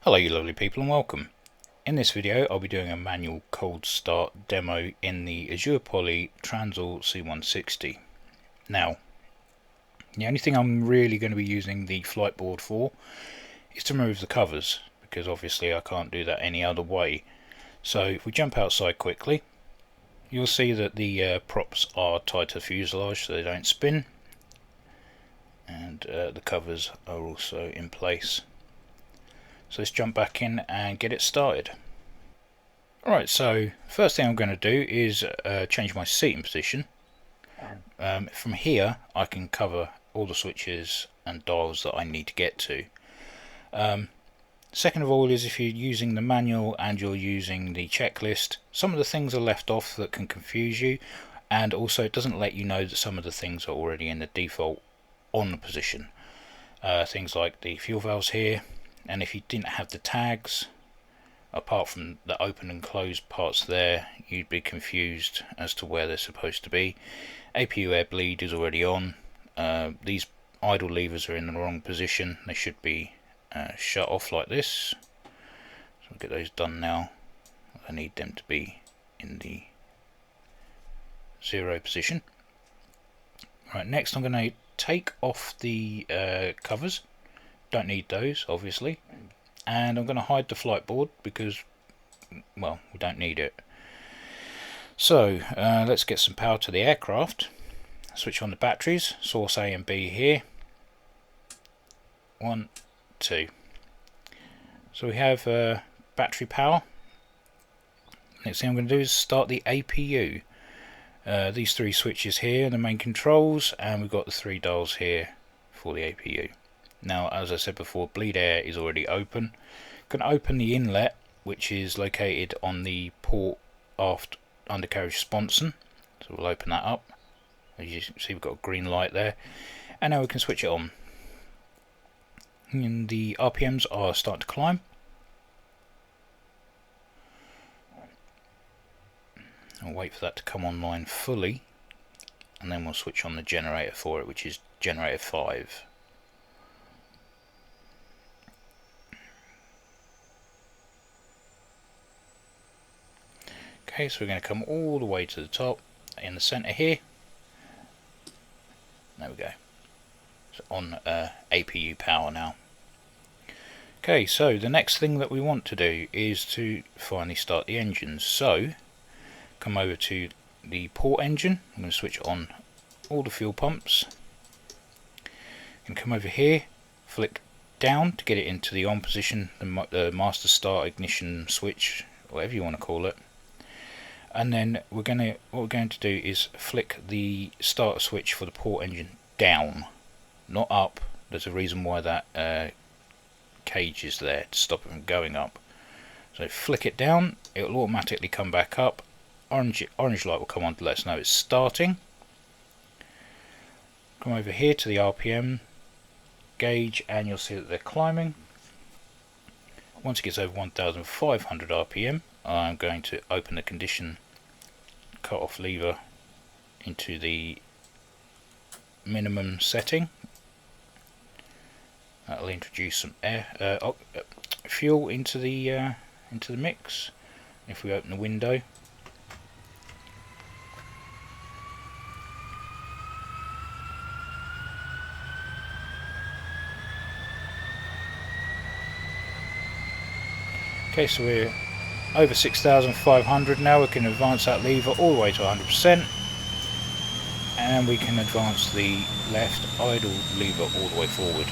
Hello you lovely people and welcome. In this video I'll be doing a manual cold start demo in the Azurpoly Transall C-160. Now, the only thing I'm really going to be using the flight board for is to remove the covers, because obviously I can't do that any other way. So if we jump outside quickly, you'll see that the props are tied to the fuselage so they don't spin, and the covers are also in place. So let's jump back in and get it started. Alright, so first thing I'm going to do is change my seating position. From here I can cover all the switches and dials that I need to get to. Second of all is, if you're using the manual and you're using the checklist, some of the things are left off that can confuse you, and also it doesn't let you know that some of the things are already in the default on position. Things like the fuel valves here, and if you didn't have the tags, apart from the open and closed parts there, you'd be confused as to where they're supposed to be. APU air bleed is already on. These idle levers are in the wrong position. They should be shut off like this. So we'll get those done now. I need them to be in the 0 position. Right, next I'm going to take off the covers. Don't need those, obviously, and I'm going to hide the flight board because, well, we don't need it. So let's get some power to the aircraft. Switch on the batteries, source A and B here. 1, 2. So we have battery power. Next thing I'm going to do is start the APU. These 3 switches here are the main controls, and we've got the 3 dials here for the APU. Now, as I said before, bleed air is already open. Going to open the inlet, which is located on the port aft undercarriage sponson. So we'll open that up. As you can see, we've got a green light there, and now we can switch it on. And the RPMs are starting to climb. I'll wait for that to come online fully, and then we'll switch on the generator for it, which is generator 5. Okay, so we're going to come all the way to the top in the center here. There we go. So on APU power now. Okay, so the next thing that we want to do is to finally start the engines. So come over to the port engine. I'm going to switch on all the fuel pumps, and come over here, flick down to get it into the on position, the master start ignition switch, whatever you want to call it. And then what we're going to do is flick the start switch for the port engine down, not up. There's a reason why that cage is there, to stop it from going up. So flick it down, it will automatically come back up. Orange light will come on to let us know it's starting. Come over here to the RPM gauge, and you'll see that they're climbing. Once it gets over 1500 RPM, I'm going to open the condition cut off lever into the minimum setting. That'll introduce some air, fuel into the mix. If we open the window, okay, so we're over 6,500 now. We can advance that lever all the way to 100%, and we can advance the left idle lever all the way forward.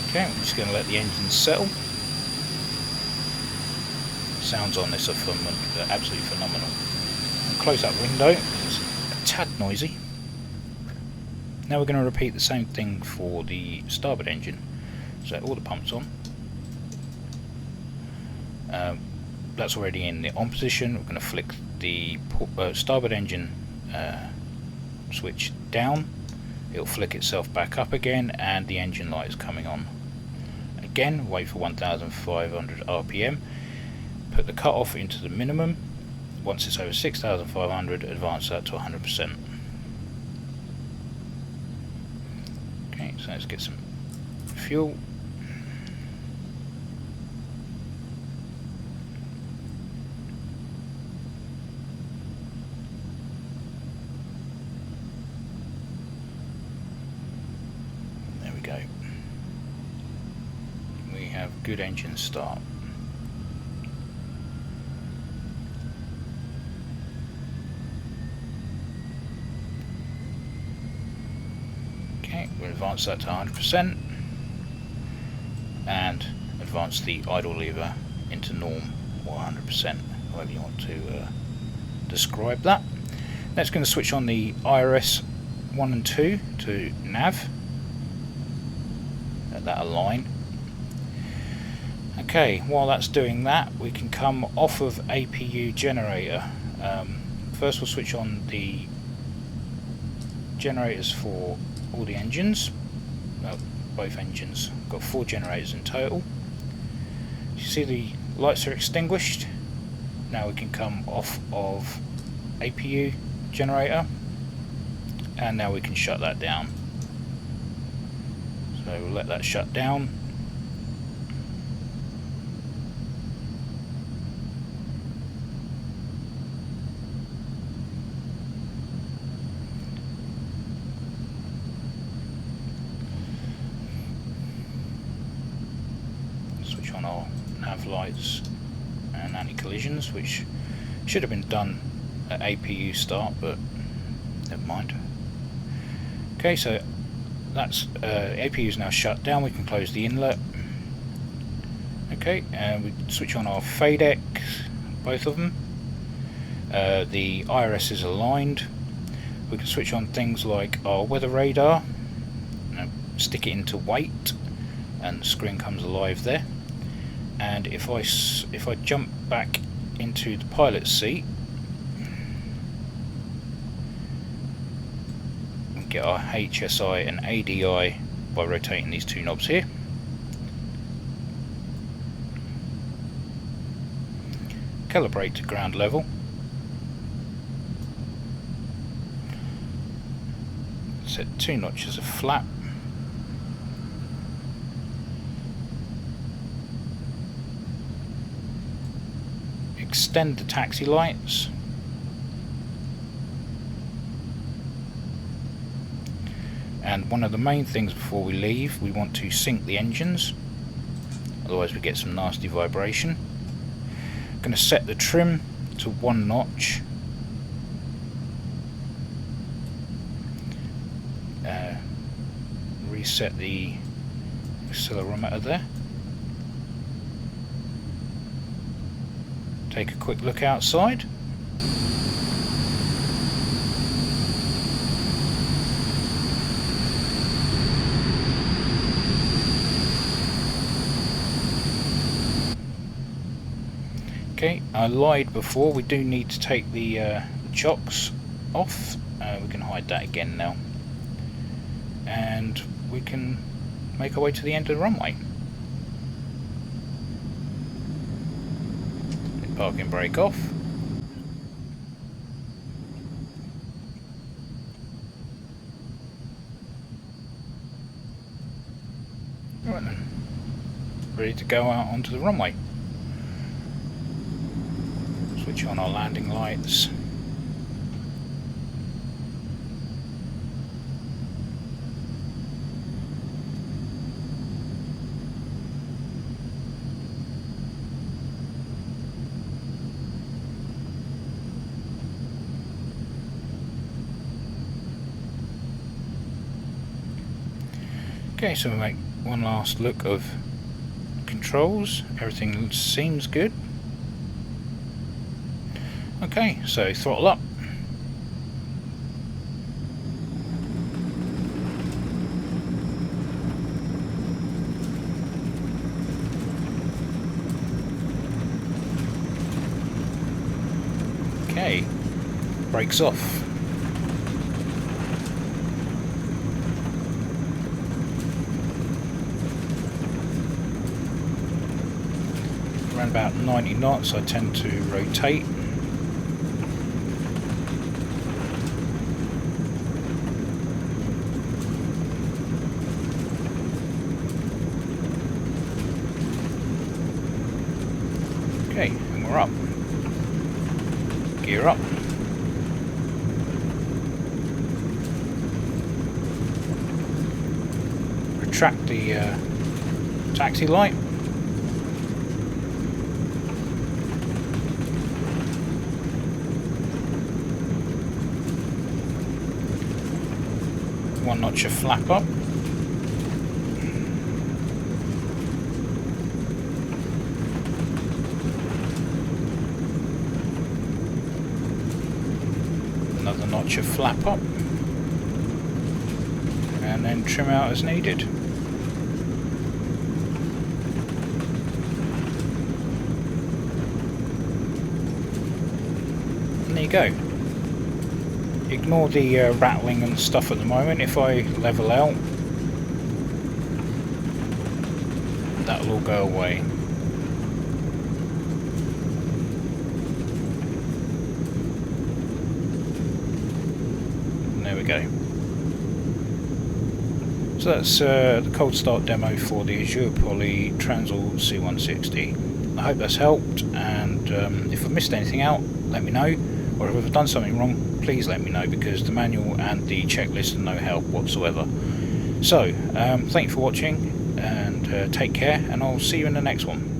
Okay, I'm just going to let the engine settle. Sounds on this are absolutely phenomenal. I'll close that window, it's a tad noisy. Now we're going to repeat the same thing for the starboard engine. So all the pumps on. That's already in the on position. We're going to flick the starboard engine switch down. It'll flick itself back up again, and the engine light is coming on. Again, wait for 1500 RPM. Put the cut off into the minimum. Once it's over 6,500, advance that to 100%. Okay, so let's get some fuel. There we go. We have good engine start. Okay, we'll advance that to 100% and advance the idle lever into norm or 100%, however you want to describe that. That's going to switch on the IRS 1 and 2 to nav. Let that align. Okay, while that's doing that, we can come off of APU generator. First we'll switch on the generators for all the engines. Well, both engines. Got 4 generators in total. You see the lights are extinguished. Now we can come off of APU generator, and now we can shut that down. So we'll let that shut down. Switch on our nav lights and anti-collisions, which should have been done at APU start, but never mind. Okay, so that's APU is now shut down. We can close the inlet. Okay, and we switch on our FADEC, both of them. The IRS is aligned. We can switch on things like our weather radar. Stick it into wait, and the screen comes alive there. And if I jump back into the pilot's seat, we get our HSI and ADI by rotating these 2 knobs here. Calibrate to ground level. Set 2 notches of flap. Extend the taxi lights. And one of the main things before we leave, we want to sync the engines, otherwise we get some nasty vibration. I'm going to set the trim to 1 notch. Reset the accelerometer there. Take a quick look outside. Okay, I lied before. We do need to take the chocks off. We can hide that again now. And we can make our way to the end of the runway. Parking brake off. Right then, ready to go out onto the runway. Switch on our landing lights. Okay, so we make one last look of controls. Everything seems good. Okay, so throttle up. Okay, brakes off. Around about 90 knots I tend to rotate. power up. Gear up. Retract the taxi light. One notch of flap up. Another notch of flap up. And then trim out as needed. And there you go. Ignore the rattling and stuff at the moment. If I level out, that'll all go away. And there we go. So that's the cold start demo for the Azurpoly Transall C-160. I hope that's helped, and if I've missed anything out, let me know. Or if I've done something wrong, please let me know, because the manual and the checklist are no help whatsoever. So, thank you for watching, and take care, and I'll see you in the next one.